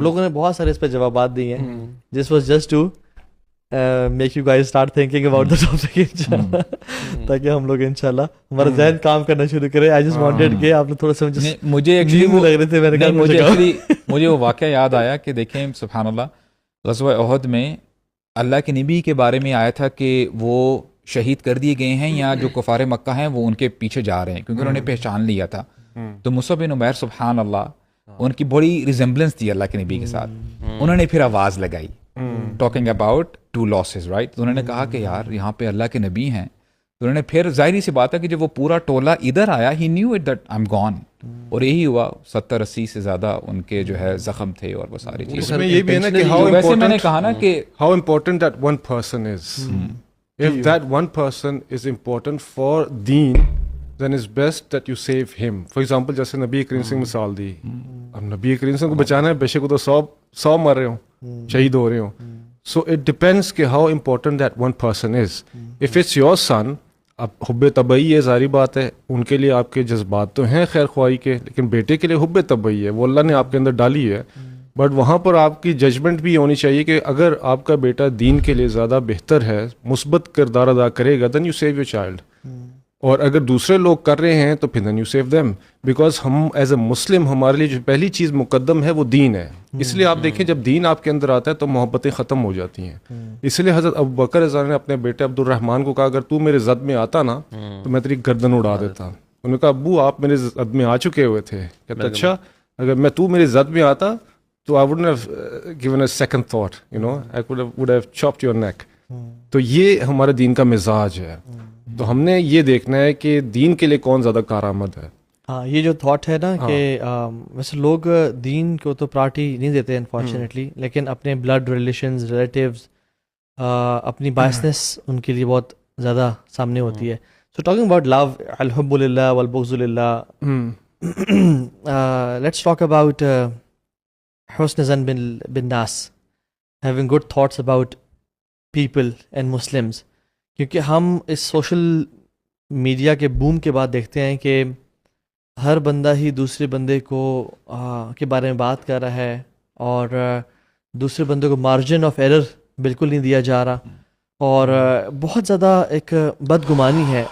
لوگوں نے بہت سارے اس پہ جوابات دیے ہیں. This was just to make you guys start thinking about the topic انشاءاللہ, تاکہ ہم لوگ انشاءاللہ ہمارا ذہن کام کرنا شروع کرے. آئی جسٹ وانٹڈ کہ آپ نے تھوڑا سا مجھے ایکچولی لگ رہے تھے, میں نے کہا مجھے وہ واقعہ یاد آیا کہ دیکھیں سبحان اللہ غزوہ احد میں اللہ کے نبی کے بارے میں آیا تھا کہ وہ شہید کر دیے گئے ہیں یا جو کفار مکہ ہیں وہ ان کے پیچھے جا رہے ہیں کیونکہ انہوں نے پہچان لیا تھا. تو مصعب بن عمیر سبحان اللہ ان کی بڑی ریزمبلنس تھی اللہ کے نبی کے ساتھ. انہوں نے پھر آواز لگائی ٹاکنگ اباؤٹ 2 losses رائٹ. تو انہوں نے کہا کہ یار یہاں پہ اللہ کے نبی ہیں. تو انہوں نے پھر ظاہری سی بات ہے کہ جب وہ پورا ٹولہ ادھر آیا ہی knew it that I am gone, اور یہی ہوا 70-80 سے زیادہ ان کے جو ہے زخم تھے اور وہ ساری چیزیں. اس میں یہ بھی ہے نا کہ ویسے میں نے کہا نا کہ how important that one person is. If that one person is important for deen, then it's best that you save him. For example, جیسے نبی کریم سے مثال دی, اب نبی کریم سے کو بچانا ہے, بے شک وہ تو 100 مر رہے ہوں, شہید ہو رہے ہوں. So it depends کہ how important that one person is. If it's your son, اب حب طبعی ہے, ظاہری بات ہے ان کے لیے آپ کے جذبات تو ہیں خیر خواہی کے, لیکن بیٹے کے لیے حب طبعی ہے, وہ اللہ نے آپ کے اندر ڈالی ہے. بٹ وہاں پر آپ کی ججمنٹ بھی ہونی چاہیے کہ اگر آپ کا بیٹا دین کے لیے زیادہ بہتر ہے, مثبت کردار ادا کرے گا, then you save your child. اور اگر دوسرے لوگ کر رہے ہیں تو پھر then you save them, because ہم ایز اے مسلم ہمارے لیے جو پہلی چیز مقدم ہے وہ دین ہے. اس لیے آپ دیکھیں جب دین آپ کے اندر آتا ہے تو محبتیں ختم ہو جاتی ہیں. اس لیے حضرت ابوبکر رضی اللہ عنہ نے اپنے بیٹے عبد الرحمن کو کہا اگر تو میرے زد میں آتا نا تو میں تیری گردن اڑا دیتا. انہوں نے کہا ابو آپ میرے زد میں آ چکے ہوئے تھے. کہتا اچھا اگر تو میرے زد میں آتا تو I wouldn't have given a second thought, you know, I would have chopped your neck. تو یہ ہمارے دین کا مزاج ہے. تو ہم نے یہ دیکھنا ہے کہ دین کے لیے کون زیادہ کارآمد ہے. ہاں یہ جو تھاٹ ہے نا کہ ویسے لوگ دین کو تو پرائرٹی نہیں دیتے انفارچونیٹلی, لیکن اپنے بلڈ ریلیشنز, ریلیٹیوز, اپنی بائسنس ان کے لیے بہت زیادہ سامنے ہوتی ہے. سو ٹاکنگ اباؤٹ لو, الحب للہ والبغض للہ, لیٹس ٹاک اباؤٹ حسن ظن بالناس, having good thoughts about people and Muslims. کیونکہ ہم اس سوشل میڈیا کے بوم کے بعد دیکھتے ہیں کہ ہر بندہ ہی دوسرے بندے کو کے بارے میں بات کر رہا ہے, اور دوسرے بندے کو مارجن آف ایرر بالکل نہیں دیا جا رہا, اور بہت زیادہ ایک بدگمانی ہے